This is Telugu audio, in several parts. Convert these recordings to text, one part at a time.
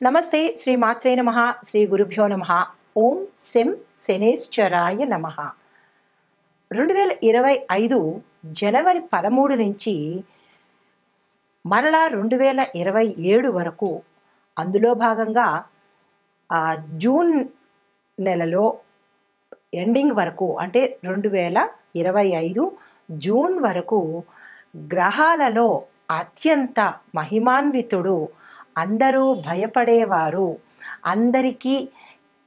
నమస్తే శ్రీ మాత్రే నమః శ్రీ గురుభ్యో నమః ఓం శం శనేశ్వరాయ నమః 2025 జనవరి 13 నుంచి మరలా 2027 వరకు అందులో భాగంగా జూన్ నెలలో ఎండింగ్ వరకు అంటే 2025 జూన్ వరకు గ్రహాలలో అత్యంత మహిమాన్వితుడు, అందరూ భయపడేవారు, అందరికీ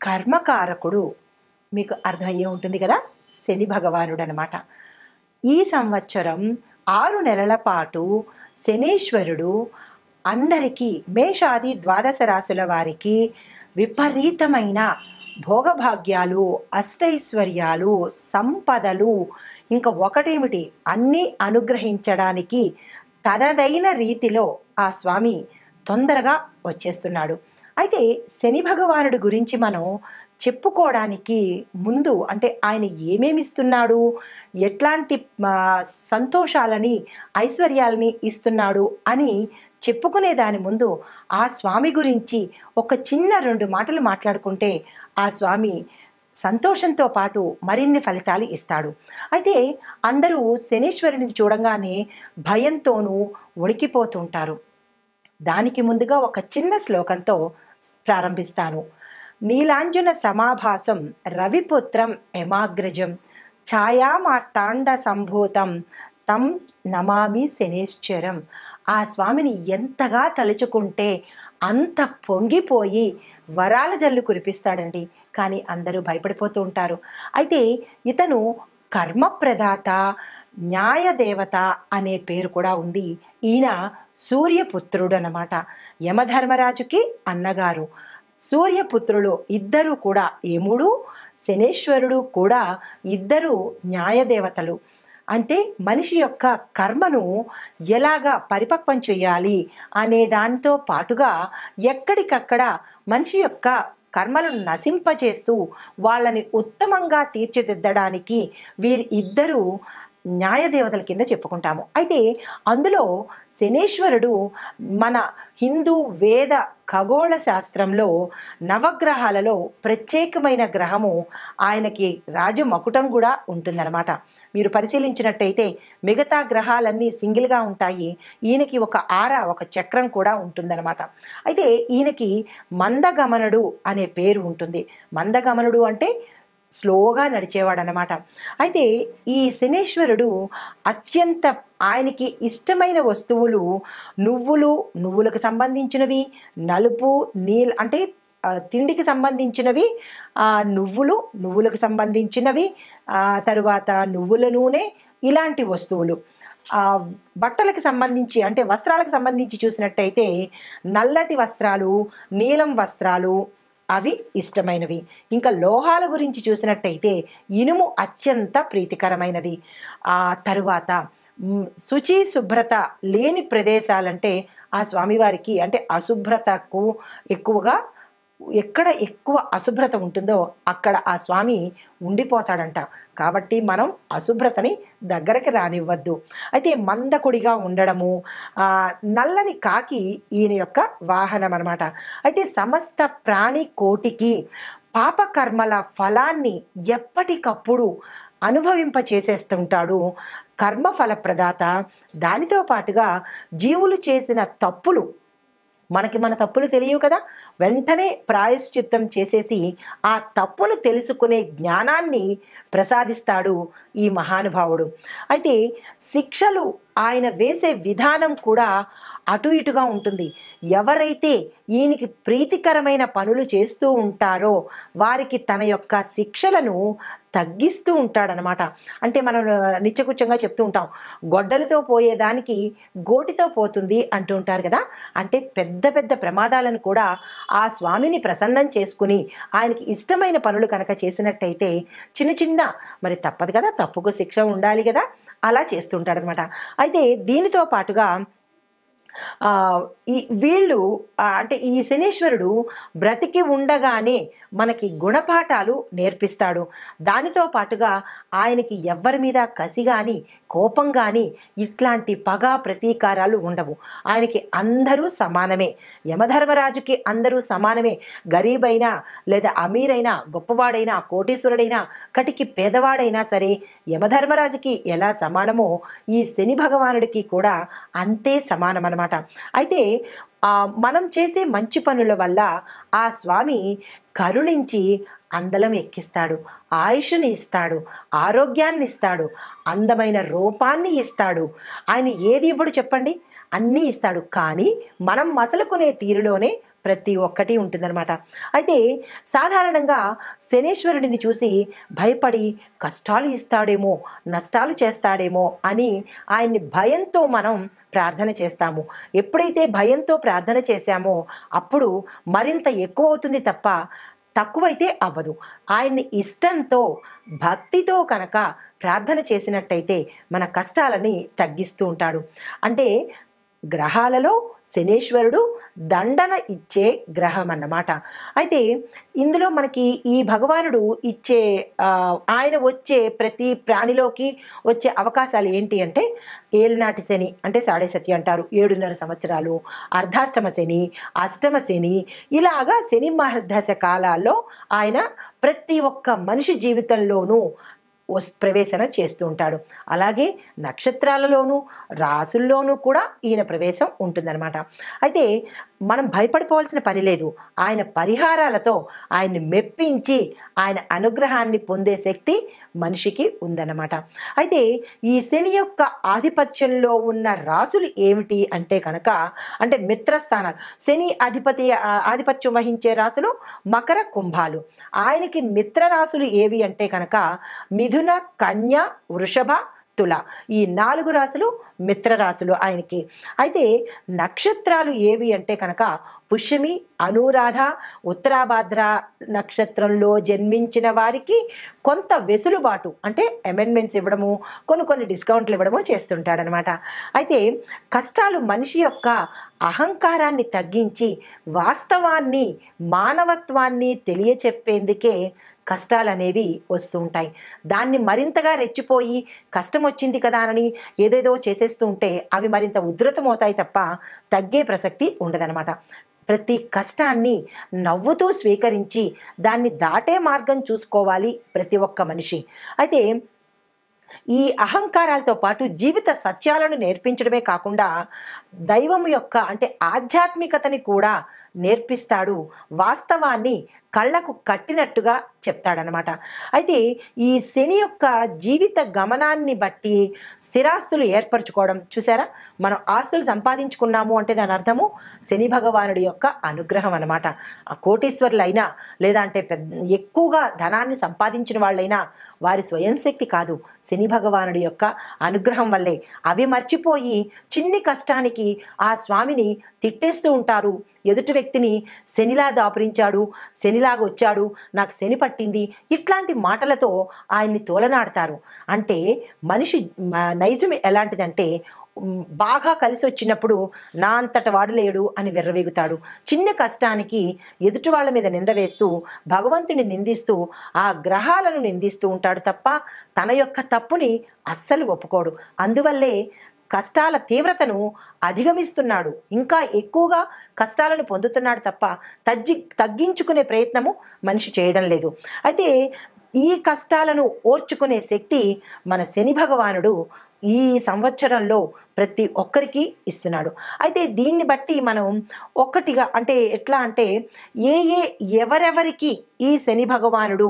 కర్మకారకుడు, మీకు అర్థమయ్యే ఉంటుంది కదా, శని భగవానుడు అనమాట. ఈ సంవత్సరం 6 నెలల పాటు శనీశ్వరుడు అందరికీ మేషాది ద్వాదశ రాశుల వారికి విపరీతమైన భోగభాగ్యాలు, అష్టైశ్వర్యాలు, సంపదలు, ఇంకా ఒకటేమిటి అన్నీ అనుగ్రహించడానికి తనదైన రీతిలో ఆ స్వామి తొందరగా వచ్చేస్తున్నాడు. అయితే శని భగవానుడి గురించి మనం చెప్పుకోవడానికి ముందు అంటే ఆయన ఏమేమి ఇస్తున్నాడు, ఎట్లాంటి సంతోషాలని ఐశ్వర్యాలని ఇస్తున్నాడు అని చెప్పుకునే దాని ముందు ఆ స్వామి గురించి ఒక చిన్న 2 మాటలు మాట్లాడుకుంటే ఆ స్వామి సంతోషంతో పాటు మరిన్ని ఫలితాలు ఇస్తాడు. అయితే అందరూ శనీశ్వరుని చూడంగానే భయంతోనూ వణికిపోతుంటారు. దానికి ముందుగా ఒక చిన్న శ్లోకంతో ప్రారంభిస్తాను. నీలాంజన సమాభాసం రవిపుత్రం యమాగ్రజం ఛాయామార్తాండ సంభూతం తం నమామి శనేశ్వరం. ఆ స్వామిని ఎంతగా తలుచుకుంటే అంత పొంగిపోయి వరాల జల్లు కురిపిస్తాడండి. కానీ అందరూ భయపడిపోతూ ఉంటారు. అయితే ఇతను కర్మప్రదాత, న్యాయదేవత అనే పేరు కూడా ఉంది. ఈయన సూర్యపుత్రుడు అన్నమాట. యమధర్మరాజుకి అన్నగారు. సూర్యపుత్రులు ఇద్దరు కూడా, యముడు శనేశ్వరుడు కూడా ఇద్దరు న్యాయదేవతలు. అంటే మనిషి యొక్క కర్మను ఎలాగా పరిపక్వం చేయాలి అనే దాంతో పాటుగా ఎక్కడికక్కడ మనిషి యొక్క కర్మలను నశింపచేస్తూ వాళ్ళని ఉత్తమంగా తీర్చిదిద్దడానికి వీరి ఇద్దరు న్యాయదేవతల కింద చెప్పుకుంటాము. అయితే అందులో శనేశ్వరుడు మన హిందూ వేద ఖగోళ శాస్త్రంలో నవగ్రహాలలో ప్రత్యేకమైన గ్రహము. ఆయనకి రాజమకుటం కూడా ఉంటుందన్నమాట. మీరు పరిశీలించినట్టయితే మిగతా గ్రహాలన్నీ సింగిల్గా ఉంటాయి, ఈయనకి ఒక ఒక చక్రం కూడా ఉంటుందన్నమాట. అయితే ఈయనకి మందగమనుడు అనే పేరు ఉంటుంది. మందగమనుడు అంటే స్లోగా నడిచేవాడు అన్నమాట. అయితే ఈ శనేశ్వరుడు అత్యంత ఆయనకి ఇష్టమైన వస్తువులు నువ్వులకు సంబంధించినవి, నలుపు అంటే తిండికి సంబంధించినవి, నువ్వులకు సంబంధించినవి, తరువాత నువ్వుల నూనె, ఇలాంటి వస్తువులు. బట్టలకు సంబంధించి అంటే వస్త్రాలకు సంబంధించి చూసినట్టయితే నల్లటి వస్త్రాలు, నీలం వస్త్రాలు అవి ఇష్టమైనవి. ఇంకా లోహాల గురించి చూసినట్టయితే ఇనుము అత్యంత ప్రీతికరమైనది. తరువాత శుచి శుభ్రత లేని ప్రదేశాలంటే ఆ స్వామివారికి అంటే అశుభ్రతకు ఎక్కడ ఎక్కువ అశుభ్రత ఉంటుందో అక్కడ ఆ స్వామి ఉండిపోతాడంట. కాబట్టి మనం అశుభ్రతని దగ్గరికి రానివ్వద్దు. అయితే మందకుడిగా ఉండడము, నల్లని కాకి ఈయన యొక్క వాహనం అన్నమాట. అయితే సమస్త ప్రాణి కోటికి పాపకర్మల ఫలాన్ని ఎప్పటికప్పుడు అనుభవింపచేసేస్తుంటాడు. కర్మఫల ప్రదాత. దానితో పాటుగా జీవులు చేసిన తప్పులు, మన తప్పులు తెలియవు కదా, వెంటనే ప్రాయశ్చిత్తం చేసేసి ఆ తప్పును తెలుసుకునే జ్ఞానాన్ని ప్రసాదిస్తాడు ఈ మహానుభావుడు. అయితే శిక్షలు ఆయన వేసే విధానం కూడా అటు ఇటుగా ఉంటుంది. ఎవరైతే ఈయనకి ప్రీతికరమైన పనులు చేస్తూ ఉంటారో వారికి తన యొక్క శిక్షలను తగ్గిస్తూ ఉంటాడనమాట. అంటే మనం నిత్యకృత్యంగా చెప్తూ ఉంటాం, గొడ్డలతో పోయేదానికి గోటితో పోతుంది అంటూ ఉంటారు కదా. అంటే పెద్ద పెద్ద ప్రమాదాలను కూడా ఆ స్వామిని ప్రసన్నం చేసుకుని ఆయనకి ఇష్టమైన పనులు కనుక చేసినట్టయితే చిన్న చిన్న మరి తప్పదు కదా, తప్పుకు శిక్ష ఉండాలి కదా, అలా చేస్తుంటాడనమాట. అయితే దీనితో పాటుగా ఈ వీళ్ళు అంటే ఈ శనీశ్వరుడు బ్రతికి ఉండగానే మనకి గుణపాఠాలు నేర్పిస్తాడు. దానితో పాటుగా ఆయనకి ఎవ్వరి మీద కసి కానీ, కోపం కానీ, ఇట్లాంటి పగ ప్రతీకారాలు ఉండవు. ఆయనకి అందరూ సమానమే. యమధర్మరాజుకి అందరూ సమానమే. గరీబైనా లేదా అమీరైనా, గొప్పవాడైనా, కోటీశ్వరుడైనా, కటికి పేదవాడైనా సరే యమధర్మరాజుకి ఎలా సమానమో ఈ శని భగవానుడికి కూడా అంతే సమానం అన్నమాట. అయితే మనం చేసే మంచి పనుల వల్ల ఆ స్వామి కరుణించి అందలం ఎక్కిస్తాడు, ఆయుష్ని ఇస్తాడు, ఆరోగ్యాన్ని ఇస్తాడు, అందమైన రూపాన్ని ఇస్తాడు. ఆయన ఏది ఇవ్వడు చెప్పండి? అన్నీ ఇస్తాడు. కానీ మనం మసలుకునే తీరులోనే ప్రతి ఒక్కటి ఉంటుందన్నమాట. అయితే సాధారణంగా శనీశ్వరుడిని చూసి భయపడి కష్టాలు ఇస్తాడేమో, నష్టాలు చేస్తాడేమో అని ఆయన్ని భయంతో మనం ప్రార్థన చేస్తాము. ఎప్పుడైతే భయంతో ప్రార్థన చేశామో అప్పుడు మరింత ఎక్కువ అవుతుంది తప్ప తక్కువైతే అవ్వదు. ఆయన్ని ఇష్టంతో, భక్తితో కనుక ప్రార్థన చేసినట్టయితే మన కష్టాలని తగ్గిస్తూ ఉంటాడు. అంటే గ్రహాలలో శనీశ్వరుడు దండన ఇచ్చే గ్రహం అన్నమాట. అయితే ఇందులో మనకి ఈ భగవానుడు ఇచ్చే ఆయన వచ్చే ప్రతి ప్రాణిలోకి వచ్చే అవకాశాలు ఏంటి అంటే ఏలినాటి శని అంటే సాడే సతి అంటారు, 7.5 సంవత్సరాలు, అర్ధాష్టమ శని, అష్టమ శని, ఇలాగా శని మహర్దశ కాలాల్లో ఆయన ప్రతి ఒక్క మనిషి జీవితంలోనూ ప్రవేశన చేస్తూ ఉంటాడు. అలాగే నక్షత్రాలలోనూ రాసుల్లోనూ కూడా ఈయన ప్రవేశం ఉంటుందన్నమాట. అయితే మనం భయపడిపోవాల్సిన పని లేదు. ఆయన పరిహారాలతో ఆయన్ని మెప్పించి ఆయన అనుగ్రహాన్ని పొందే శక్తి మనిషికి ఉందన్నమాట. అయితే ఈ శని యొక్క ఆధిపత్యంలో ఉన్న రాసులు ఏమిటి అంటే కనుక, అంటే మిత్రస్థానాలు, శని ఆధిపత్యం వహించే రాసులు మకర, కుంభాలు. ఆయనకి మిత్ర రాసులు ఏవి అంటే కనుక మిథున, కన్య, వృషభ, తుల. ఈ 4 రాసులు మిత్ర రాసులు ఆయనకి. అయితే నక్షత్రాలు ఏవి అంటే కనుక పుష్యమి, అనురాధ, ఉత్తరాభాద్ర నక్షత్రంలో జన్మించిన వారికి కొంత వెసులుబాటు అంటే అమెండ్మెంట్స్ ఇవ్వడము, కొన్ని డిస్కౌంట్లు ఇవ్వడము చేస్తుంటాడనమాట. అయితే కష్టాలు మనిషి యొక్క అహంకారాన్ని తగ్గించి వాస్తవాన్ని, మానవత్వాన్ని తెలియచెప్పేందుకే కష్టాలు అనేవి వస్తూ ఉంటాయి. దాన్ని మరింతగా రెచ్చిపోయి కష్టం వచ్చింది కదా అని ఏదేదో చేసేస్తూ ఉంటే అవి మరింత ఉధృతమవుతాయి తప్ప తగ్గే ప్రసక్తి ఉండదనమాట. ప్రతి కష్టాన్ని నవ్వుతూ స్వీకరించి దాన్ని దాటే మార్గం చూసుకోవాలి ప్రతి ఒక్క మనిషి. అయితే ఈ అహంకారాలతో పాటు జీవిత సత్యాలను నేర్పించడమే కాకుండా దైవం యొక్క అంటే ఆధ్యాత్మికతని కూడా నేర్పిస్తాడు. వాస్తవాన్ని కళ్ళకు కట్టినట్టుగా చెప్తాడనమాట. అయితే ఈ శని యొక్క జీవిత గమనాన్ని బట్టి స్థిరాస్తులు ఏర్పరచుకోవడం చూసారా, మనం ఆస్తులు సంపాదించుకున్నాము అంటే దాని అర్థము శని భగవానుడి యొక్క అనుగ్రహం అనమాట. ఆ కోటీశ్వరులైనా లేదా అంటే ఎక్కువగా ధనాన్ని సంపాదించిన వాళ్ళైనా వారి స్వయం శక్తి కాదు, శని భగవానుడి యొక్క అనుగ్రహం వల్లే. అవి మర్చిపోయి చిన్ని కష్టానికి ఆ స్వామిని తిట్టేస్తూ ఉంటారు. ఎదుటి వ్యక్తిని శనిలా దాపురించాడు, శనిలాగా వచ్చాడు, నాకు శని పట్టింది, ఇట్లాంటి మాటలతో ఆయన్ని తోలనాడతారు. అంటే మనిషి నైజం ఎలాంటిదంటే బాగా కలిసి వచ్చినప్పుడు నా అంతట వాడు లేడు అని విర్రవీగుతాడు. చిన్న కష్టానికి ఎదుటి వాళ్ళ మీద నింద వేస్తూ భగవంతుని నిందిస్తూ ఆ గ్రహాలను నిందిస్తూ ఉంటాడు తప్ప తన యొక్క తప్పుని అస్సలు ఒప్పుకోడు. అందువల్లే కష్టాల తీవ్రతను అధిగమిస్తున్నాడు, ఇంకా ఎక్కువగా కష్టాలను పొందుతున్నాడు తప్ప తగ్గించుకునే ప్రయత్నము మనిషి చేయడం లేదు. అయితే ఈ కష్టాలను ఓర్చుకునే శక్తి మన శని భగవానుడు ఈ సంవత్సరంలో ప్రతి ఒక్కరికి ఇస్తున్నాడు. అయితే దీన్ని బట్టి మనం ఒక్కటిగా అంటే ఎట్లా అంటే ఎవరెవరికి ఈ శని భగవానుడు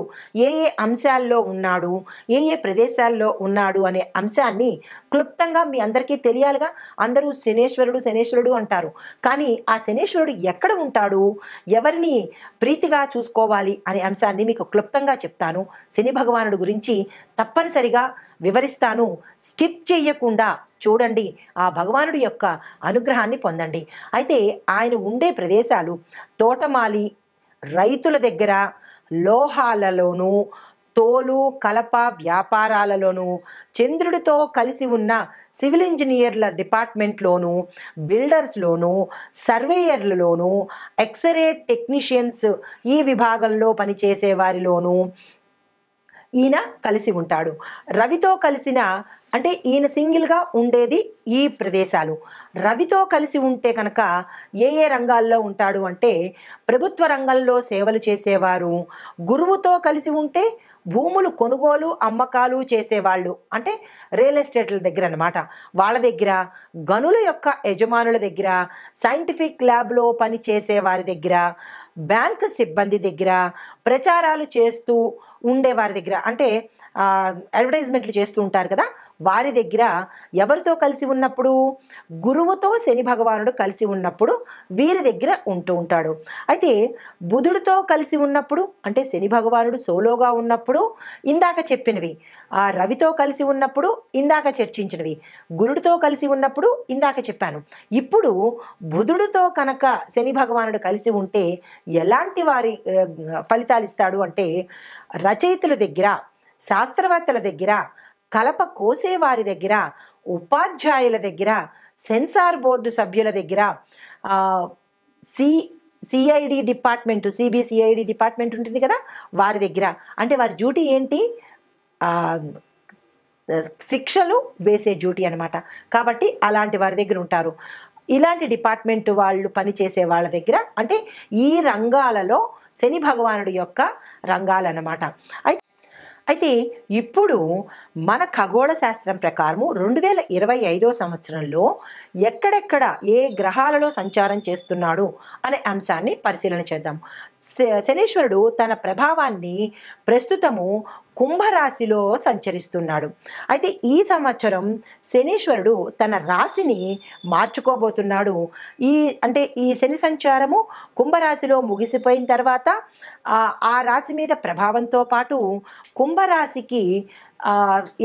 ఏ అంశాల్లో ఉన్నాడు, ఏ ప్రదేశాల్లో ఉన్నాడు అనే అంశాన్ని క్లుప్తంగా మీ అందరికీ తెలియాలిగా. అందరూ శనేశ్వరుడు అంటారు, కానీ ఆ శనేశ్వరుడు ఎక్కడ ఉంటాడు, ఎవరిని ప్రీతిగా చూసుకోవాలి అనే అంశాన్ని మీకు క్లుప్తంగా చెప్తాను. శని భగవానుడు గురించి తప్పనిసరిగా వివరిస్తాను. స్కిప్ చేయకుండా చూడండి, ఆ భగవానుడి యొక్క అనుగ్రహాన్ని పొందండి. అయితే ఆయన ఉండే ప్రదేశాలు తోటమాలి, రైతుల దగ్గర, లోహాలలోనూ, తోలు కలప వ్యాపారాలలోనూ, చంద్రుడితో కలిసి ఉన్న సివిల్ ఇంజనీర్ల డిపార్ట్మెంట్లోను, బిల్డర్స్లోను, సర్వేయర్లలోను, ఎక్స్రే టెక్నీషియన్స్ ఈ విభాగంలో పనిచేసే వారిలోను ఈయన కలిసి ఉంటాడు. రవితో కలిసిన అంటే ఈయన సింగిల్గా ఉండేది ఈ ప్రదేశాలు. రవితో కలిసి ఉంటే కనుక ఏ ఏ రంగాల్లో ఉంటాడు అంటే ప్రభుత్వ రంగంలో సేవలు చేసేవారు, గురువుతో కలిసి ఉంటే భూములు కొనుగోలు అమ్మకాలు చేసేవాళ్ళు అంటే రియల్ ఎస్టేట్ల దగ్గర అన్నమాట, వాళ్ళ దగ్గర, గనుల యొక్క యజమానుల దగ్గర, సైంటిఫిక్ ల్యాబ్లో పని చేసే వారి దగ్గర, బ్యాంక్ సిబ్బంది దగ్గర, ప్రచారాలు చేస్తూ ఉండే వారి దగ్గర అంటే అడ్వర్టైజ్మెంట్లు చేస్తూ ఉంటారు కదా, వారి దగ్గర ఎవరితో కలిసి ఉన్నప్పుడు గురువుతో శని భగవానుడు కలిసి ఉన్నప్పుడు వీరి దగ్గర ఉంటూ ఉంటాడు. అయితే బుధుడితో కలిసి ఉన్నప్పుడు అంటే శని భగవానుడు సోలోగా ఉన్నప్పుడు ఇందాక చెప్పినవి, ఆ రవితో కలిసి ఉన్నప్పుడు ఇందాక చర్చించినవి, గురుడితో కలిసి ఉన్నప్పుడు ఇందాక చెప్పాను. ఇప్పుడు బుధుడితో కనుక శని భగవానుడు కలిసి ఉంటే ఎలాంటి వారి ఫలితాలు ఇస్తాడు అంటే రచయితల దగ్గర, శాస్త్రవేత్తల దగ్గర, కలప కోసేవారి దగ్గర, ఉపాధ్యాయుల దగ్గర, సెన్సార్ బోర్డు సభ్యుల దగ్గర, సిఐడి డిపార్ట్మెంట్, సిబిసిఐడి డిపార్ట్మెంట్ ఉంటుంది కదా, వారి దగ్గర అంటే వారి డ్యూటీ ఏంటి, శిక్షలు వేసే డ్యూటీ అనమాట. కాబట్టి అలాంటి వారి దగ్గర ఉంటారు. ఇలాంటి డిపార్ట్మెంట్ వాళ్ళు పనిచేసే వాళ్ళ దగ్గర అంటే ఈ రంగాలలో శని భగవానుడి యొక్క రంగాలన్నమాట. అయితే ఇప్పుడు మన ఖగోళ శాస్త్రం ప్రకారము 2025 సంవత్సరంలో ఎక్కడెక్కడ ఏ గ్రహాలలో సంచారం చేస్తున్నాడు అనే అంశాన్ని పరిశీలన చేద్దాం. శనీశ్వరుడు తన ప్రభావాన్ని ప్రస్తుతము కుంభరాశిలో సంచరిస్తున్నాడు. అయితే ఈ సంవత్సరం శనీశ్వరుడు తన రాశిని మార్చుకోబోతున్నాడు. ఈ శని సంచారము కుంభరాశిలో ముగిసిపోయిన తర్వాత ఆ రాశి మీద ప్రభావంతో పాటు కుంభరాశికి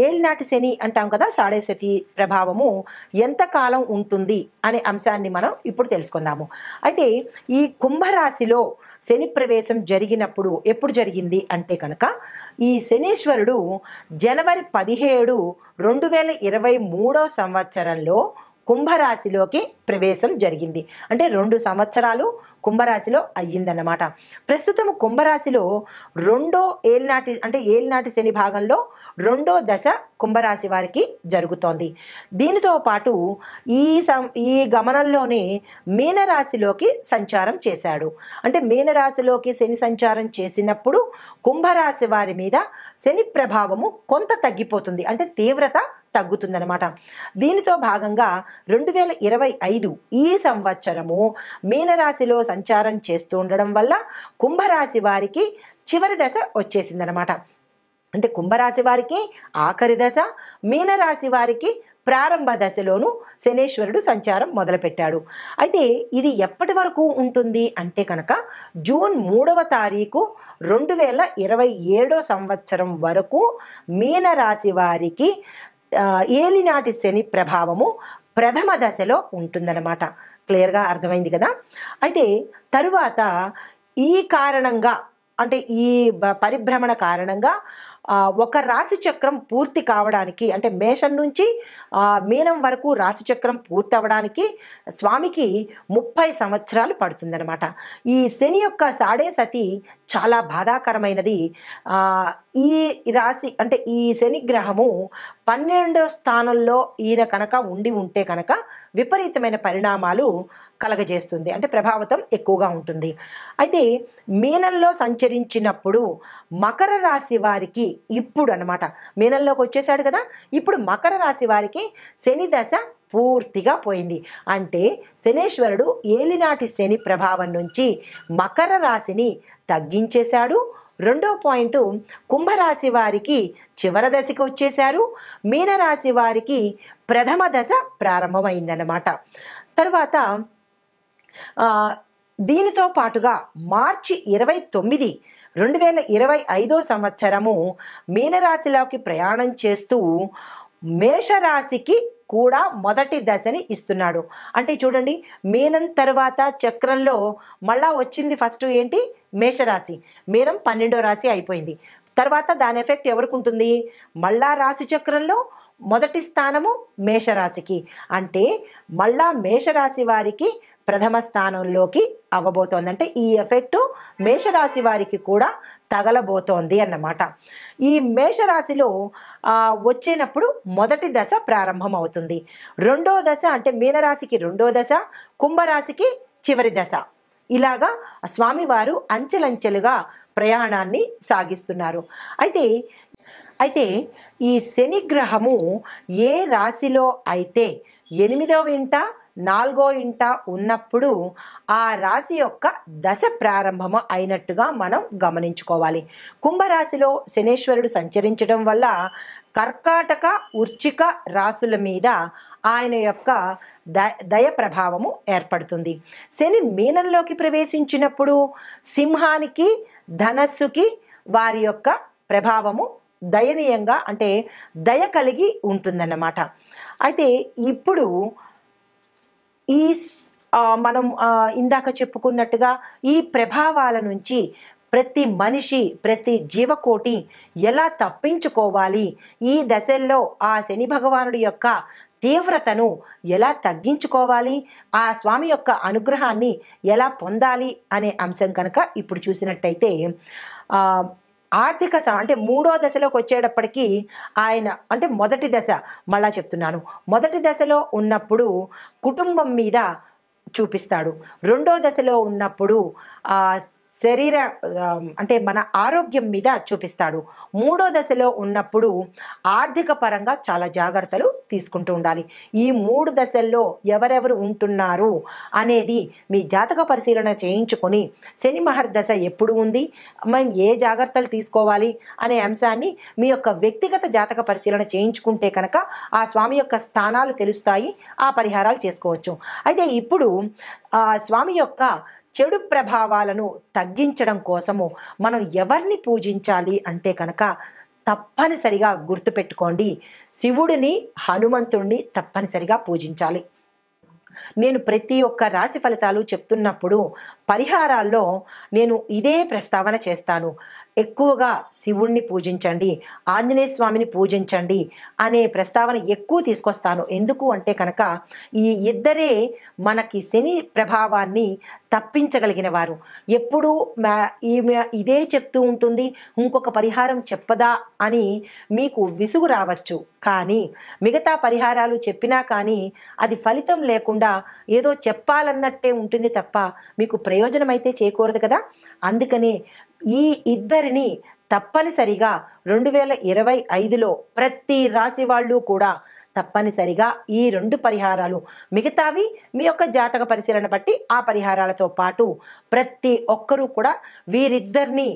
ఏలినాటి శని అంటాం కదా, సాడేసతి ప్రభావము ఎంతకాలం ఉంటుంది అనే అంశాన్ని మనం ఇప్పుడు తెలుసుకుందాము. అయితే ఈ కుంభరాశిలో శని ప్రవేశం జరిగినప్పుడు ఎప్పుడు జరిగింది అంటే కనుక ఈ శనీశ్వరుడు జనవరి 17, 2023 సంవత్సరంలో కుంభరాశిలోకి ప్రవేశం జరిగింది. అంటే 2 సంవత్సరాలు కుంభరాశిలో అయ్యిందన్నమాట. ప్రస్తుతం కుంభరాశిలో ఏలినాటి శని భాగంలో 2వ దశ కుంభరాశి వారికి జరుగుతోంది. దీనితో పాటు ఈ గమనంలోనే మీనరాశిలోకి సంచారం చేశాడు. అంటే మీనరాశిలోకి శని సంచారం చేసినప్పుడు కుంభరాశి వారి మీద శని ప్రభావము కొంత తగ్గిపోతుంది, అంటే తీవ్రత తగ్గుతుందన్నమాట. దీనితో భాగంగా 2025 ఈ సంవత్సరము మీనరాశిలో సంచారం చేస్తూ ఉండడం వల్ల కుంభరాశి వారికి చివరి దశ వచ్చేసిందనమాట. అంటే కుంభరాశి వారికి ఆఖరి దశ, మీనరాశి వారికి ప్రారంభ దశలోను శనీశ్వరుడు సంచారం మొదలుపెట్టాడు. అయితే ఇది ఎప్పటి వరకు ఉంటుంది అంటే కనుక జూన్ 3వ తారీఖు 2027 సంవత్సరం వరకు మీనరాశి వారికి ఏలినాటి శని ప్రభావము ప్రథమ దశలో ఉంటుందన్నమాట. క్లియర్గా అర్థమైంది కదా. అయితే తరువాత ఈ కారణంగా అంటే ఈ పరిభ్రమణ కారణంగా ఒక రాశి చక్రం పూర్తి కావడానికి అంటే మేషం నుంచి మీనం వరకు రాశి చక్రం పూర్తి అవ్వడానికి స్వామికి 30 సంవత్సరాలు పడుతుందన్నమాట. ఈ శని యొక్క సాడే సతి చాలా బాధాకరమైనది. ఈ రాశి అంటే ఈ శని గ్రహము 12వ స్థానంలో ఈయన కనుక ఉంటే కనుక విపరీతమైన పరిణామాలు కలగజేస్తుంది, అంటే ప్రభావితం ఎక్కువగా ఉంటుంది. అయితే మీనంలో సంచరించినప్పుడు మకర రాశి వారికి ఇప్పుడు అన్నమాట మీనంలోకి వచ్చేసాడు కదా, ఇప్పుడు మకర రాశి వారికి శని దశ పూర్తిగా పోయింది. అంటే శనీశ్వరుడు ఏలినాటి శని ప్రభావం నుంచి మకర రాశిని తగ్గించేశాడు. 2వ పాయింట్, కుంభరాశి వారికి చివరి దశకి వచ్చేశారు. మీనరాశి వారికి ప్రథమ దశ ప్రారంభమైందన్నమాట. తర్వాత దీనితో పాటుగా మార్చి 29, 2025 సంవత్సరము మీనరాశిలోకి ప్రయాణం చేస్తూ మేషరాశికి కూడా మొదటి దశని ఇస్తున్నాడు. అంటే చూడండి, మీనం తర్వాత చక్రంలో మళ్ళా వచ్చింది ఫస్ట్ ఏంటి, మేషరాశి. మీనం 12వ రాశి అయిపోయింది. తర్వాత దాని ఎఫెక్ట్ ఎవరికి ఉంటుంది, మళ్ళా రాశి చక్రంలో మొదటి స్థానము మేషరాశికి, అంటే మళ్ళా మేషరాశి వారికి ప్రథమ స్థానంలోకి అవ్వబోతోంది. అంటే ఈ ఎఫెక్టు మేషరాశి వారికి కూడా తగలబోతోంది అన్నమాట. ఈ మేషరాశిలో వచ్చేటప్పుడు మొదటి దశ ప్రారంభం అవుతుంది. రెండో దశ అంటే మీనరాశికి రెండో దశ, కుంభరాశికి చివరి దశ. ఇలాగా స్వామివారు అంచెలంచెలుగా ప్రయాణాన్ని సాగిస్తున్నారు. అయితే ఈ శని గ్రహము ఏ రాశిలో అయితే 8వ ఇంట 4వ ఇంట ఉన్నప్పుడు ఆ రాశి యొక్క దశ ప్రారంభము అయినట్టుగా మనం గమనించుకోవాలి. కుంభరాశిలో శనేశ్వరుడు సంచరించడం వల్ల కర్కాటక వృశ్చిక రాశుల మీద ఆయన యొక్క దయ ప్రభావము ఏర్పడుతుంది. శని మీనంలోకి ప్రవేశించినప్పుడు సింహానికి ధనస్సుకి వారి యొక్క ప్రభావము దయనీయంగా అంటే దయ కలిగి ఉంటుందన్నమాట. అయితే ఇప్పుడు ఈ మనం ఇందాక చెప్పుకున్నట్టుగా ఈ ప్రభావాల నుంచి ప్రతి మనిషి ప్రతి జీవకోటి ఎలా తప్పించుకోవాలి, ఈ దశల్లో ఆ శని భగవానుడి యొక్క తీవ్రతను ఎలా తగ్గించుకోవాలి, ఆ స్వామి యొక్క అనుగ్రహాన్ని ఎలా పొందాలి అనే అంశం కనుక ఇప్పుడు చూసినట్టయితే ఆర్థిక అంటే 3వ దశలోకి వచ్చేటప్పటికీ ఆయన అంటే మొదటి దశ మళ్ళా చెప్తున్నాను, మొదటి దశలో ఉన్నప్పుడు కుటుంబం మీద చూపిస్తాడు. రెండో దశలో ఉన్నప్పుడు శరీర అంటే మన ఆరోగ్యం మీద చూపిస్తాడు. మూడో దశలో ఉన్నప్పుడు ఆర్థిక పరంగా చాలా జాగ్రత్తలు తీసుకుంటూ ఉండాలి. ఈ 3 దశల్లో ఎవరెవరు ఉంటున్నారు అనేది మీ జాతక పరిశీలన చేయించుకొని శని మహర్దశ ఎప్పుడు ఉంది, మనం ఏ జాగ్రత్తలు తీసుకోవాలి అనే అంశాన్ని మీ యొక్క వ్యక్తిగత జాతక పరిశీలన చేయించుకుంటే కనుక ఆ స్వామి యొక్క స్థానాలు తెలుస్తాయి, ఆ పరిహారాలు చేసుకోవచ్చు. అయితే ఇప్పుడు స్వామి యొక్క చెడు ప్రభావాలను తగ్గించడం కోసము మనం ఎవరిని పూజించాలి అంటే కనుక తప్పనిసరిగా గుర్తుపెట్టుకోండి, శివుడిని హనుమంతుడిని తప్పనిసరిగా పూజించాలి. నేను ప్రతి ఒక్క రాశి ఫలితాలు చెప్తున్నప్పుడు పరిహారాల్లో నేను ఇదే ప్రస్తావన చేస్తాను. ఎక్కువగా శివుణ్ణి పూజించండి, ఆంజనేయ స్వామిని పూజించండి అనే ప్రస్తావన ఎక్కువ తీసుకొస్తాను. ఎందుకు అంటే కనుక ఈ ఇద్దరే మనకి శని ప్రభావాన్ని తప్పించగలిగిన వారు. ఎప్పుడు ఈమె ఇదే చెప్తూ ఉంటుంది, ఇంకొక పరిహారం చెప్పదా అని మీకు విసుగు రావచ్చు. కానీ మిగతా పరిహారాలు చెప్పినా కానీ అది ఫలితం లేకుండా ఏదో చెప్పాలన్నట్టే ఉంటుంది తప్ప మీకు ప్రయోజనం అయితే చేకూరదు కదా. అందుకనే ఈ ఇద్దరిని తప్పనిసరిగా 2025లో ప్రతి రాశి వాళ్ళు కూడా తప్పనిసరిగా ఈ 2 పరిహారాలు, మిగతావి మీ యొక్క జాతక పరిశీలన బట్టి ఆ పరిహారాలతో పాటు ప్రతి ఒక్కరూ కూడా వీరిద్దరిని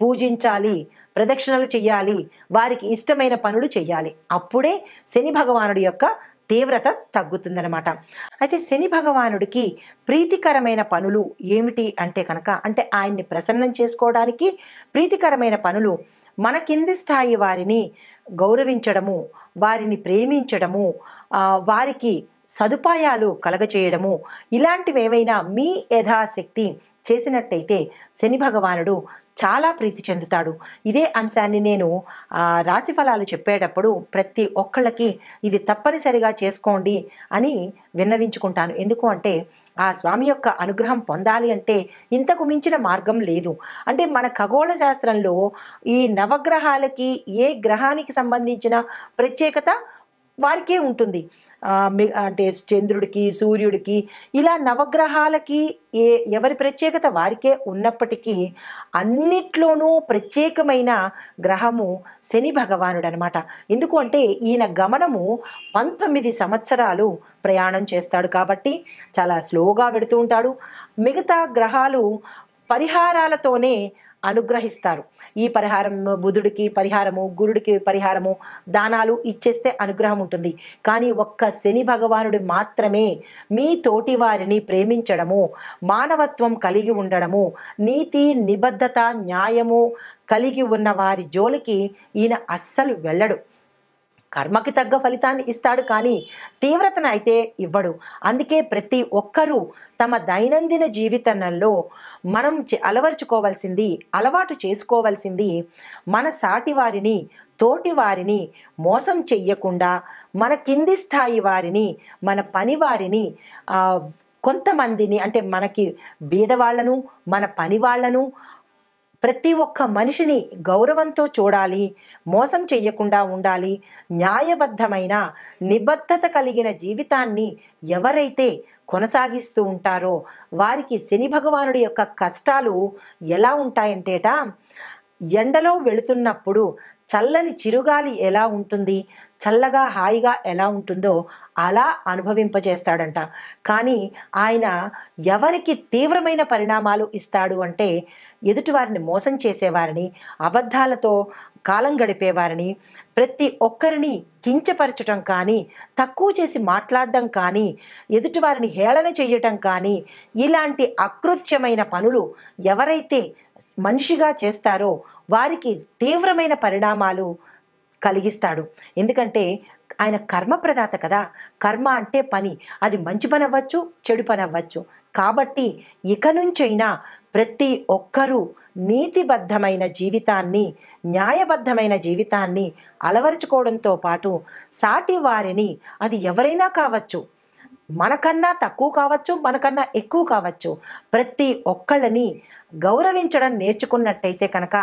పూజించాలి, ప్రదక్షిణలు చెయ్యాలి, వారికి ఇష్టమైన పనులు చెయ్యాలి. అప్పుడే శని భగవానుడి యొక్క తీవ్రత తగ్గుతుందనమాట. అయితే శని భగవానుడికి ప్రీతికరమైన పనులు ఏమిటి అంటే కనుక అంటే ఆయన్ని ప్రసన్నం చేసుకోవడానికి ప్రీతికరమైన పనులు మన కింది స్థాయి వారిని గౌరవించడము, వారిని ప్రేమించడము, వారికి సదుపాయాలు కలగచేయడము, ఇలాంటివి ఏవైనా మీ యథాశక్తి చేసినట్టయితే శని భగవానుడు చాలా ప్రీతి చెందుతాడు. ఇదే అంశాన్ని నేను రాశి ఫలాలు చెప్పేటప్పుడు ప్రతి ఒక్కళ్ళకి ఇది తప్పనిసరిగా చేసుకోండి అని విన్నవించుకుంటాను. ఎందుకు అంటే ఆ స్వామి యొక్క అనుగ్రహం పొందాలి అంటే ఇంతకు మించిన మార్గం లేదు. అంటే మన ఖగోళ శాస్త్రంలో ఈ నవగ్రహాలకి ఏ గ్రహానికి సంబంధించిన ప్రత్యేకత వారికే ఉంటుంది. అంటే చంద్రుడికి, సూర్యుడికి ఇలా నవగ్రహాలకి ఎవరి ప్రత్యేకత వారికే ఉన్నప్పటికీ అన్నిట్లోనూ ప్రత్యేకమైన గ్రహము శని భగవానుడు అనమాట. ఎందుకు అంటే ఈయన గమనము 19 సంవత్సరాలు ప్రయాణం చేస్తాడు కాబట్టి చాలా స్లోగా వెడుతూ ఉంటాడు. మిగతా గ్రహాలు పరిహారాలతోనే అనుగ్రహిస్తారు. ఈ పరిహారం బుధుడికి పరిహారము, గురుడికి పరిహారము, దానాలు ఇచ్చేస్తే అనుగ్రహం ఉంటుంది. కానీ ఒక్క శని భగవానుడు మాత్రమే మీ తోటి వారిని ప్రేమించడము, మానవత్వం కలిగి ఉండడము, నీతి నిబద్ధత న్యాయము కలిగి ఉన్న వారి జోలికి ఈయన అస్సలు వెళ్ళడు. కర్మకి తగ్గ ఫలితాన్ని ఇస్తాడు కానీ తీవ్రతను అయితే ఇవ్వడు. అందుకే ప్రతి ఒక్కరూ తమ దైనందిన జీవితంలో మనం అలవరుచుకోవాల్సింది, అలవాటు చేసుకోవాల్సింది మన సాటి వారిని తోటి వారిని మోసం చెయ్యకుండా, మన కింది స్థాయి వారిని, మన పని వారిని, కొంతమందిని అంటే మనకి బీదవాళ్లను, మన పని వాళ్ళను, ప్రతి ఒక్క మనిషిని గౌరవంతో చూడాలి, మోసం చెయ్యకుండా ఉండాలి. న్యాయబద్ధమైన నిబద్ధత కలిగిన జీవితాన్ని ఎవరైతే కొనసాగిస్తూ ఉంటారో వారికి శని భగవానుడి యొక్క కష్టాలు ఎలా ఉంటాయంటేట, ఎండలో వెళుతున్నప్పుడు చల్లని చిరుగాలి ఎలా ఉంటుంది, చల్లగా హాయిగా ఎలా ఉంటుందో అలా అనుభవింపజేస్తాడంట. కానీ ఆయన ఎవరికి తీవ్రమైన పరిణామాలు ఇస్తాడు అంటే, ఎదుటివారిని మోసం చేసేవారిని, అబద్ధాలతో కాలం గడిపేవారిని, ప్రతి ఒక్కరిని కించపరచటం కానీ, తక్కువ చేసి మాట్లాడడం కానీ, ఎదుటివారిని హేళన చేయటం కానీ, ఇలాంటి అకృత్యమైన పనులు ఎవరైతే మనిషిగా చేస్తారో వారికి తీవ్రమైన పరిణామాలు కలిగిస్తాడు. ఎందుకంటే ఆయన కర్మప్రదాత కదా. కర్మ అంటే పని, అది మంచి పని అవ్వచ్చు, చెడు పని అవ్వచ్చు. కాబట్టి ఇక నుంచైనా ప్రతి ఒక్కరూ నీతిబద్ధమైన జీవితాన్ని, న్యాయబద్ధమైన జీవితాన్ని అలవరుచుకోవడంతో పాటు సాటి వారిని, అది ఎవరైనా కావచ్చు, మనకన్నా తక్కువ కావచ్చు, మనకన్నా ఎక్కువ కావచ్చు, ప్రతి ఒక్కళ్ళని గౌరవించడం నేర్చుకున్నట్టయితే కనుక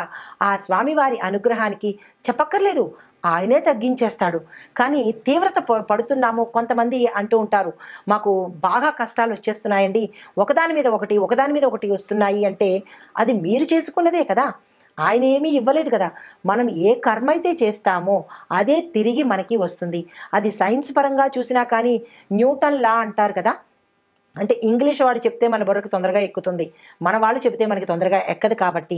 ఆ స్వామివారి అనుగ్రహానికి చెప్పక్కర్లేదు, ఆయనే తగ్గించేస్తాడు. కానీ తీవ్రత పడుతున్నాము. కొంతమంది అంటూ ఉంటారు, మాకు బాగా కష్టాలు వచ్చేస్తున్నాయండి, ఒకదాని మీద ఒకటి వస్తున్నాయి అంటే అది మీరు చేసుకున్నదే కదా, ఆయన ఏమీ ఇవ్వలేదు కదా. మనం ఏ కర్మ అయితే చేస్తామో అదే తిరిగి మనకి వస్తుంది. అది సైన్స్ పరంగా చూసినా కానీ న్యూటన్ లా అంటారు కదా, అంటే ఇంగ్లీష్ వాడు చెప్తే మన బుర్రకు తొందరగా ఎక్కుతుంది, మన వాళ్ళు చెప్తే మనకి తొందరగా ఎక్కదు. కాబట్టి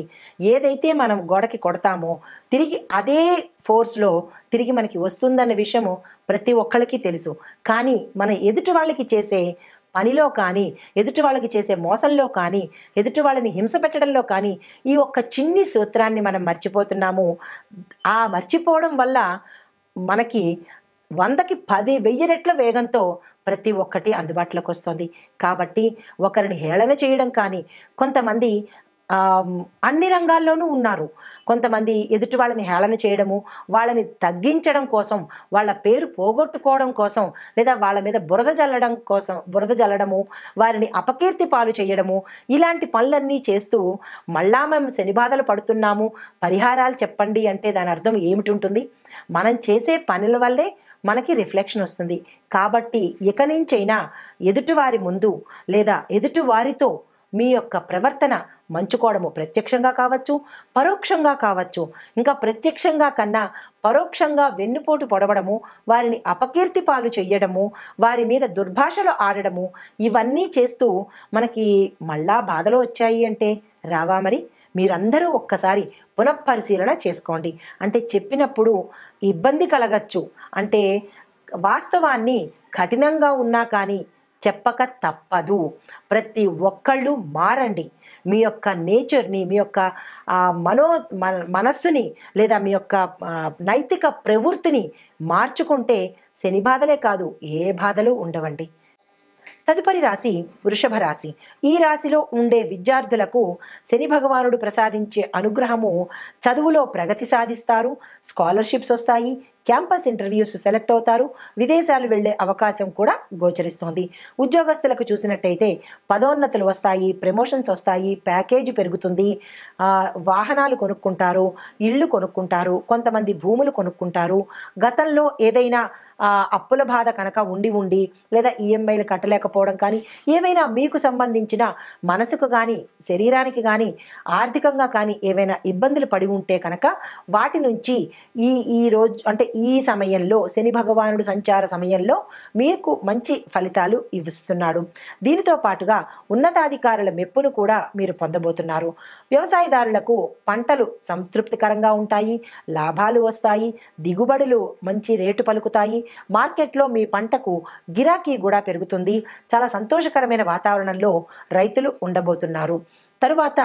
ఏదైతే మనం గోడకి కొడతామో తిరిగి అదే ఫోర్స్లో తిరిగి మనకి వస్తుందన్న విషయము ప్రతి ఒక్కళ్ళకి తెలుసు. కానీ మన ఎదుటి వాళ్ళకి చేసే పనిలో కానీ, ఎదుటి వాళ్ళకి చేసే మోసంలో కానీ, ఎదుటి వాళ్ళని హింస పెట్టడంలో కానీ ఈ ఒక్క చిన్ని సూత్రాన్ని మనం మర్చిపోతున్నాము. ఆ మర్చిపోవడం వల్ల మనకి 100కి 10,000 రెట్ల వేగంతో ప్రతి ఒక్కటి అందుబాటులోకి వస్తుంది. కాబట్టి ఒకరిని హేళన చేయడం కానీ, కొంతమంది అన్ని రంగాల్లోనూ ఉన్నారు. కొంతమంది ఎదుటి వాళ్ళని హేళన చేయడము, వాళ్ళని తగ్గించడం కోసం, వాళ్ళ పేరు పోగొట్టుకోవడం కోసం, లేదా వాళ్ళ మీద బురద జల్లడము, వారిని అపకీర్తి పాలు చేయడము, ఇలాంటి పనులన్నీ చేస్తూ మళ్ళా మేము శని బాధలు పడుతున్నాము, పరిహారాలు చెప్పండి అంటే దాని అర్థం ఏమిటి ఉంటుంది? మనం చేసే పనుల వల్లే మనకి రిఫ్లెక్షన్ వస్తుంది. కాబట్టి ఇక నుంచైనా ఎదుటివారి ముందు లేదా ఎదుటివారితో మీ యొక్క ప్రవర్తన మంచుకోవడము, ప్రత్యక్షంగా కావచ్చు, పరోక్షంగా కావచ్చు, ఇంకా ప్రత్యక్షంగా కన్నా పరోక్షంగా వెన్నుపోటు పొడవడము, వారిని అపకీర్తి పాలు చెయ్యడము, వారి మీద దుర్భాషలు ఆడడము, ఇవన్నీ చేస్తూ మనకి మళ్ళా బాధలు వచ్చాయి అంటే రావా? మరి మీరందరూ ఒక్కసారి పునఃపరిశీలన చేసుకోండి. అంటే చెప్పినప్పుడు ఇబ్బంది కలగచ్చు, అంటే వాస్తవాన్ని కఠినంగా ఉన్నా కానీ చెప్పక తప్పదు. ప్రతి ఒక్కళ్ళు మారండి. మీ యొక్క నేచర్ని, మీ యొక్క మనస్సుని లేదా మీ యొక్క నైతిక ప్రవృత్తిని మార్చుకుంటే శని బాధలే కాదు, ఏ బాధలు ఉండవండి. తదుపరి రాశి వృషభ రాశి. ఈ రాశిలో ఉండే విద్యార్థులకు శని భగవానుడు ప్రసాదించే అనుగ్రహము, చదువులో ప్రగతి సాధిస్తారు, స్కాలర్షిప్స్ వస్తాయి, క్యాంపస్ ఇంటర్వ్యూస్ సెలెక్ట్ అవుతారు, విదేశాలు వెళ్లే అవకాశం కూడా గోచరిస్తోంది. ఉద్యోగస్తులకు చూసినట్టయితే పదోన్నతులు వస్తాయి, ప్రమోషన్స్ వస్తాయి, ప్యాకేజీ పెరుగుతుంది, వాహనాలు కొనుక్కుంటారు, ఇళ్ళు కొనుక్కుంటారు, కొంతమంది భూములు కొనుక్కుంటారు. గతంలో ఏదైనా అప్పుల బాధ కనుక ఉండి లేదా ఈఎంఐలు కట్టలేకపోవడం కానీ, ఏవైనా మీకు సంబంధించిన మనసుకు కానీ, శరీరానికి కానీ, ఆర్థికంగా కానీ ఏవైనా ఇబ్బందులు పడి ఉంటే కనుక వాటి నుంచి ఈ రోజు అంటే ఈ సమయంలో శని భగవానుడు సంచార సమయంలో మీకు మంచి ఫలితాలు ఇస్తున్నాడు. దీనితో పాటుగా ఉన్నతాధికారుల మెప్పును కూడా మీరు పొందబోతున్నారు. వ్యవసాయదారులకు పంటలు సంతృప్తికరంగా ఉంటాయి, లాభాలు వస్తాయి, దిగుబడులు మంచి రేటు పలుకుతాయి, మార్కెట్లో మీ పంటకు గిరాకీ కూడా పెరుగుతుంది. చాలా సంతోషకరమైన వాతావరణంలో రైతులు ఉండబోతున్నారు. తరువాత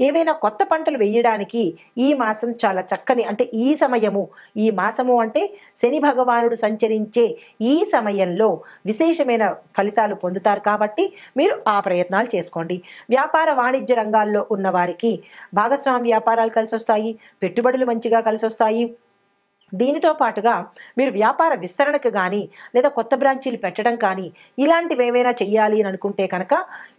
ఏవైనా కొత్త పంటలు వేయడానికి ఈ మాసం చాలా చక్కని, అంటే ఈ మాసము అంటే శని భగవానుడు సంచరించే ఈ సమయంలో విశేషమైన ఫలితాలు పొందుతారు. కాబట్టి మీరు ఆ ప్రయత్నాలు చేసుకోండి. వ్యాపార వాణిజ్య రంగాల్లో ఉన్న వారికి భాగస్వామి వ్యాపారాలు కలిసి వస్తాయి, పెట్టుబడులు మంచిగా కలిసి వస్తాయి, దీనితో పాటుగా మీరు వ్యాపార విస్తరణకు కానీ లేదా కొత్త బ్రాంచీలు పెట్టడం కానీ ఇలాంటివి ఏమైనా చెయ్యాలి అని అనుకుంటే కనుక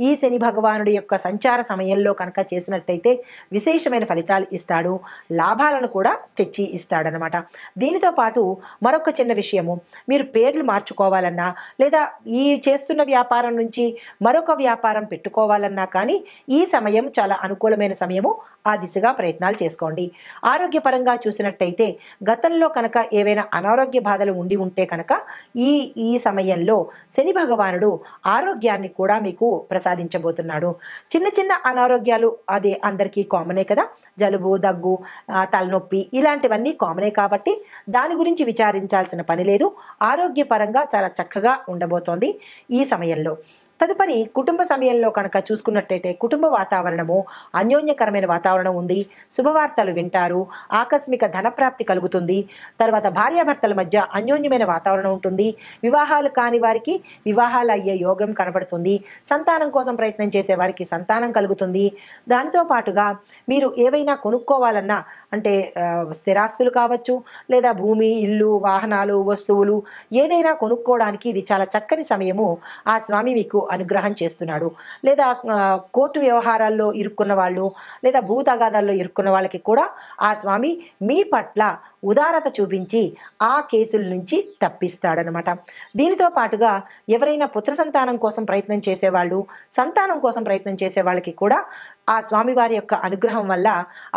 ఈ శని భగవానుడి యొక్క సంచార సమయంలో కనుక చేసినట్టయితే విశేషమైన ఫలితాలు ఇస్తాడు, లాభాలను కూడా తెచ్చి ఇస్తాడనమాట. దీనితో పాటు మరొక చిన్న విషయము, మీరు పేర్లు మార్చుకోవాలన్నా లేదా ఈ చేస్తున్న వ్యాపారం నుంచి మరొక వ్యాపారం పెట్టుకోవాలన్నా కానీ ఈ సమయం చాలా అనుకూలమైన సమయము. ఆ దిశగా ప్రయత్నాలు చేసుకోండి. ఆరోగ్యపరంగా చూసినట్టయితే గతంలో కనుక ఏవైనా అనారోగ్య బాధలు ఉండి ఉంటే కనుక ఈ సమయంలో శని భగవానుడు ఆరోగ్యాన్ని కూడా మీకు ప్రసాదించబోతున్నాడు. చిన్న చిన్న అనారోగ్యాలు అదే అందరికీ కామనే కదా, జలుబు, దగ్గు, తలనొప్పి ఇలాంటివన్నీ కామనే కాబట్టి దాని గురించి విచారించాల్సిన పని లేదు. ఆరోగ్యపరంగా చాలా చక్కగా ఉండబోతోంది ఈ సమయంలో. తదుపరి కుటుంబ సమయంలో కనుక చూసుకున్నట్టయితే కుటుంబ వాతావరణము అన్యోన్యకరమైన వాతావరణం ఉంది. శుభవార్తలు వింటారు, ఆకస్మిక ధనప్రాప్తి కలుగుతుంది. తర్వాత భార్యాభర్తల మధ్య అన్యోన్యమైన వాతావరణం ఉంటుంది. వివాహాలు కాని వారికి వివాహాలు అయ్యే యోగం కనబడుతుంది. సంతానం కోసం ప్రయత్నం చేసే వారికి సంతానం కలుగుతుంది. దానితో పాటుగా మీరు ఏవైనా కొనుక్కోవాలన్నా అంటే స్థిరాస్తులు కావచ్చు లేదా భూమి, ఇల్లు, వాహనాలు, వస్తువులు ఏదైనా కొనుక్కోవడానికి ఇది చాలా చక్కని సమయము. ఆ స్వామి మీకు అనుగ్రహం చేస్తున్నాడు. లేదా కోర్టు వ్యవహారాల్లో ఇరుక్కున్న వాళ్ళు లేదా భూ తగాదాల్లో ఇరుక్కున్న వాళ్ళకి కూడా ఆ స్వామి మీ పట్ల ఉదారత చూపించి ఆ కేసుల నుంచి తప్పిస్తాడనమాట. దీనితో పాటుగా ఎవరైనా పుత్ర సంతానం కోసం ప్రయత్నం చేసేవాళ్ళు, సంతానం కోసం ప్రయత్నం చేసే వాళ్ళకి కూడా ఆ స్వామివారి యొక్క అనుగ్రహం వల్ల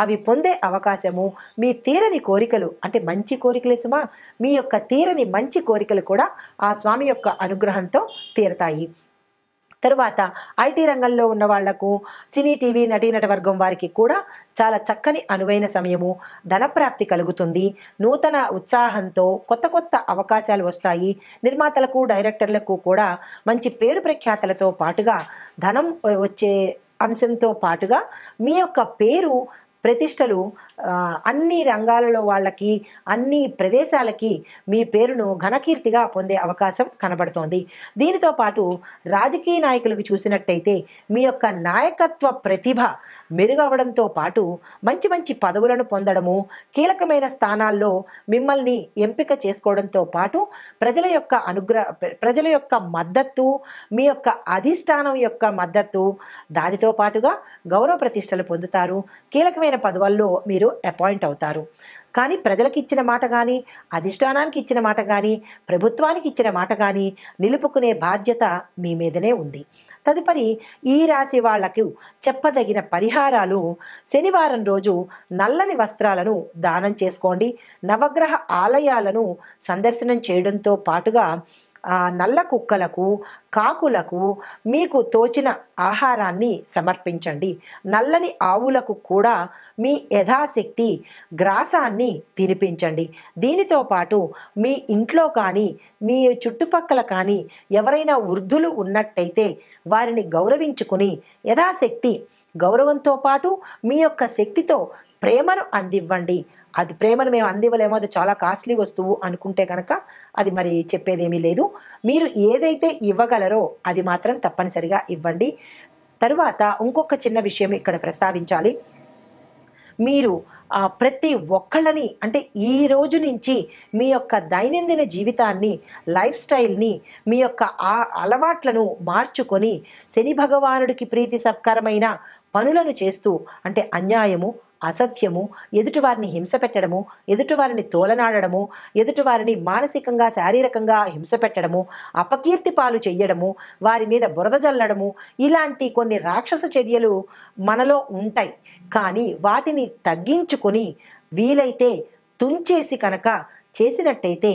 అవి పొందే అవకాశము, మీ తీరని కోరికలు అంటే మంచి కోరికలే సుమా, మీ యొక్క తీరని మంచి కోరికలు కూడా ఆ స్వామి యొక్క అనుగ్రహంతో తీరతాయి. తరువాత ఐటీ రంగంలో ఉన్న వాళ్లకు, సినీ టీవీ నటీనట వర్గం వారికి కూడా చాలా చక్కని అనువైన సమయము. ధనప్రాప్తి కలుగుతుంది. నూతన ఉత్సాహంతో కొత్త కొత్త అవకాశాలు వస్తాయి. నిర్మాతలకు, డైరెక్టర్లకు కూడా మంచి పేరు ప్రఖ్యాతలతో పాటుగా ధనం వచ్చే అంశంతో పాటుగా మీ యొక్క పేరు ప్రతిష్టలు అన్ని రంగాలలో వాళ్ళకి, అన్ని ప్రదేశాలకి మీ పేరును ఘనకీర్తిగా పొందే అవకాశం కనబడుతోంది. దీనితో పాటు రాజకీయ నాయకులకు చూసినట్టయితే మీ యొక్క నాయకత్వ ప్రతిభ మెరుగవడంతో పాటు మంచి మంచి పదవులను పొందడము, కీలకమైన స్థానాల్లో మిమ్మల్ని ఎంపిక చేసుకోవడంతో పాటు ప్రజల యొక్క మద్దతు, మీ యొక్క అధిష్టానం యొక్క మద్దతు, దానితో పాటుగా గౌరవ ప్రతిష్టలు పొందుతారు. కీలకమైన పదవుల్లో మీరు అపాయింట్ అవుతారు. కానీ ప్రజలకు ఇచ్చిన మాట కానీ, అధిష్టానానికి ఇచ్చిన మాట కానీ, ప్రభుత్వానికి ఇచ్చిన మాట కానీ నిలుపుకునే బాధ్యత మీ మీదనే ఉంది. తదుపరి ఈ రాశి వాళ్లకు చెప్పదగిన పరిహారాలు, శనివారం రోజు నల్లని వస్త్రాలను దానం చేసుకోండి. నవగ్రహ ఆలయాలను సందర్శనం చేయడంతో పాటుగా నల్ల కుక్కలకు, కాకులకు మీకు తోచిన ఆహారాన్ని సమర్పించండి. నల్లని ఆవులకు కూడా మీ యథాశక్తి గ్రాసాన్ని తినిపించండి. దీనితో పాటు మీ ఇంట్లో కానీ మీ చుట్టుపక్కల కానీ ఎవరైనా వృద్ధులు ఉన్నట్టయితే వారిని గౌరవించుకుని యథాశక్తి గౌరవంతో పాటు మీ యొక్క శక్తితో ప్రేమను అందివ్వండి. అది ప్రేమను మేము అందివ్వలేమో, అది చాలా కాస్ట్లీ వస్తువు అనుకుంటే కనుక అది మరి చెప్పేదేమీ లేదు. మీరు ఏదైతే ఇవ్వగలరో అది మాత్రం తప్పనిసరిగా ఇవ్వండి. తరువాత ఇంకొక చిన్న విషయం ఇక్కడ ప్రస్తావించాలి. మీరు ప్రతి ఒక్కళ్ళని అంటే ఈ రోజు నుంచి మీ యొక్క దైనందిన జీవితాన్ని, లైఫ్ స్టైల్ని, మీ యొక్క అలవాట్లను మార్చుకొని శని భగవానుడికి ప్రీతి సత్కరమైన పనులను చేస్తూ అంటే అన్యాయము, అసత్యము, ఎదుటివారిని హింస పెట్టడము, ఎదుటివారిని తోలనాడము, ఎదుటివారిని మానసికంగా, శారీరకంగా హింస పెట్టడము, అపకీర్తి పాలు చెయ్యడము, వారి మీద బురద జల్లడము, ఇలాంటి కొన్ని రాక్షస చర్యలు మనలో ఉంటాయి. కానీ వాటిని తగ్గించుకొని వీలైతే తుంచేసి కనుక చేసినట్టయితే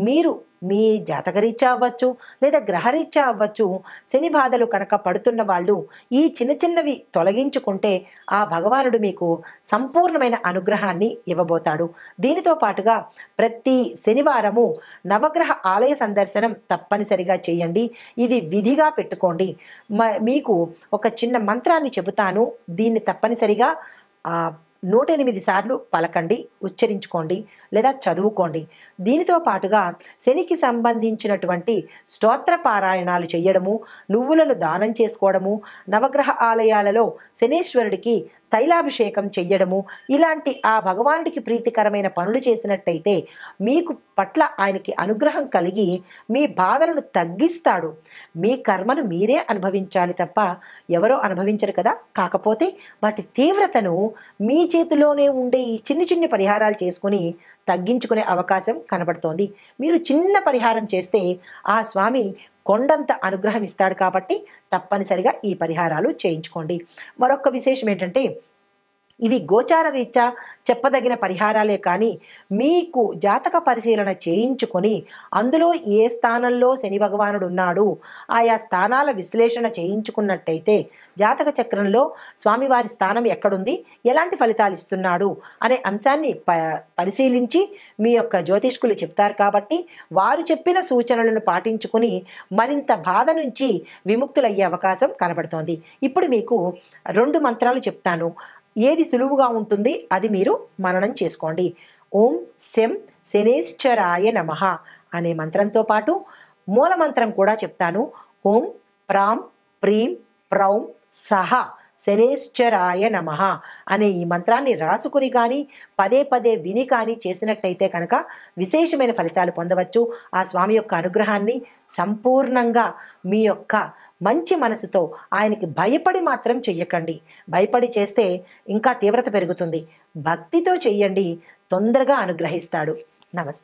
మీరు మీ జాతకరీత్యా అవ్వచ్చు లేదా గ్రహరీత్యా అవ్వచ్చు, శని బాధలు కనుక పడుతున్న వాళ్ళు ఈ చిన్న చిన్నవి తొలగించుకుంటే ఆ భగవానుడు మీకు సంపూర్ణమైన అనుగ్రహాన్ని ఇవ్వబోతాడు. దీనితో పాటుగా ప్రతి శనివారము నవగ్రహ ఆలయ సందర్శనం తప్పనిసరిగా చేయండి. ఇది విధిగా పెట్టుకోండి. మీకు ఒక చిన్న మంత్రాన్ని చెబుతాను, దీన్ని తప్పనిసరిగా 108 సార్లు పలకండి, ఉచ్చరించుకోండి లేదా చదువుకోండి. దీనితో పాటుగా శనికి సంబంధించినటువంటి స్తోత్ర పారాయణాలు చేయడము, నువ్వులను దానం చేసుకోవడము, నవగ్రహ ఆలయాలలో శనేశ్వరుడికి తైలాభిషేకం చెయ్యడము, ఇలాంటి ఆ భగవానుడికి ప్రీతికరమైన పనులు చేసినట్టయితే మీకు పట్ల ఆయనకి అనుగ్రహం కలిగి మీ బాధలను తగ్గిస్తాడు. మీ కర్మను మీరే అనుభవించాలి తప్ప ఎవరో అనుభవించరు కదా. కాకపోతే వాటి తీవ్రతను మీ చేతిలోనే ఉండే ఈ చిన్ని చిన్ని పరిహారాలు చేసుకుని తగ్గించుకునే అవకాశం కనబడుతోంది. మీరు చిన్న పరిహారం చేస్తే ఆ స్వామి కొండంత అనుగ్రహం ఇస్తాడు. కాబట్టి తప్పనిసరిగా ఈ పరిహారాలు చేయించుకోండి. మరొక విశేషం ఏంటంటే, ఇవి గోచార రీత్యా చెప్పదగిన పరిహారాలే కానీ మీకు జాతక పరిశీలన చేయించుకొని అందులో ఏ స్థానంలో శని భగవానుడు ఉన్నాడు, ఆయా స్థానాల విశ్లేషణ చేయించుకున్నట్టయితే జాతక చక్రంలో స్వామివారి స్థానం ఎక్కడుంది, ఎలాంటి ఫలితాలు ఇస్తున్నాడు అనే అంశాన్ని పరిశీలించి మీ యొక్క జ్యోతిష్కులు చెప్తారు. కాబట్టి వారు చెప్పిన సూచనలను పాటించుకుని మరింత బాధ నుంచి విముక్తులయ్యే అవకాశం కనబడుతోంది. ఇప్పుడు మీకు 2 మంత్రాలు చెప్తాను. ఏది సులువుగా ఉంటుంది అది మీరు మననం చేసుకోండి. ఓం శం శనేశ్వరాయ నమః అనే మంత్రంతో పాటు మూల మంత్రం కూడా చెప్తాను. ఓం ప్రాం ప్రీం ప్రౌం సహ శనేశ్వరాయ నమః అనే ఈ మంత్రాన్ని రాసుకుని కానీ పదే పదే విని కానీ చేసినట్టయితే కనుక విశేషమైన ఫలితాలు పొందవచ్చు. ఆ స్వామి యొక్క అనుగ్రహాన్ని సంపూర్ణంగా మీ యొక్క మంచి మనసుతో, ఆయనకి భయపడి మాత్రం చెయ్యకండి. భయపడి చేస్తే ఇంకా తీవ్రత పెరుగుతుంది. భక్తితో చెయ్యండి, తొందరగా అనుగ్రహిస్తాడు. నమస్తే.